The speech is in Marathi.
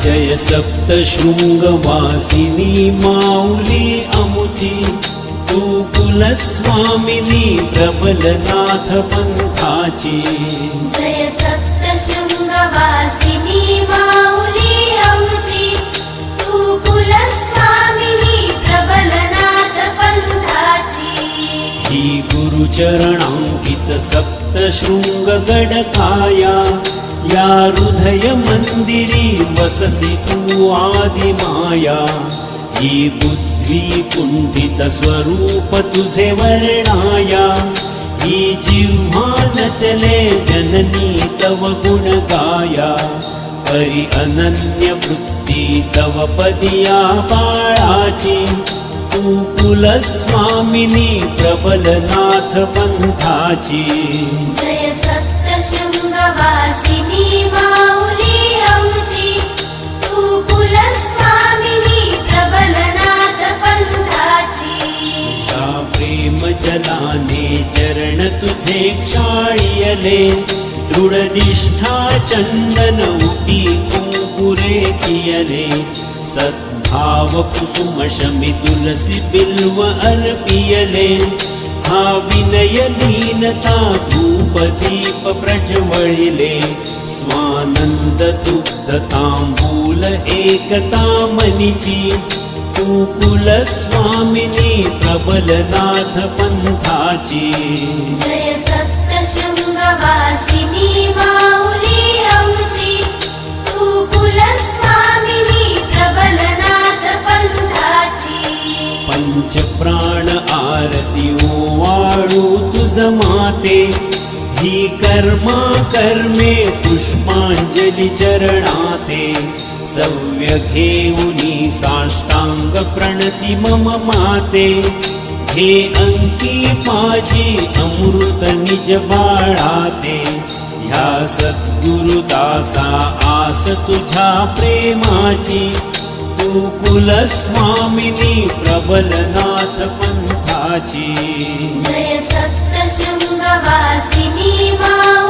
जय सप्तशृंगवासिनी माऊली अमुची तू कुलस्वामिनी प्रबलनाथ पंथाची जय सप्तशृंगवासिनी माऊली अमुची तू कुलस्वामिनी प्रबलनाथ पंथाची ही गुरुचरणांकित सप्तशृंगगड काया या हृदय मंदिरी वससी तू आदिमाया ही बुद्धी कुंठित स्वरूप तुझे वर्णाया ही जिव्हा नचले जननी तव गुण गाया परी अनन्य वृत्ती तव पदिया बाळाची तू कुलस्वामिनी प्रबलनाथ पंथाची जय सप्तशृंगवासिनी माऊली अमुची तू कुलस्वामिनी प्रबलनाथ पंथाची या प्रेम जलाने चरण तुझे क्षाळियले दृढ निष्ठा चंदन उटी कुंकुरे कियले सद्भाव कुसुम शमी तुलसी बिल्व अर्पियले हा विनय लीनता धूप दीप प्रज्वलिले स्वानंद दुग्ध तांबूल एकता मनीची तू कुलस्वामिनी प्रबलनाथ पंथाची जय सप्तशृंगवासिनी माऊली अमुची तू कुलस्वामिनी प्रबलनाथ पंथाची पंच प्राण आरती ओवाळू तुझ माते ही कर्मा कर्मे पुष्पांजली चरणाते सव्य घेऊनी साष्टांग प्रणती मम माते हे अंकी माझी अमृत निज बाळाते ह्या सद्गुरुदासा आस तुझ्या प्रेमाची तू कुलस्वामिनी प्रबलनाथ पंथाची जय सप्तशृंगवासिनी माऊली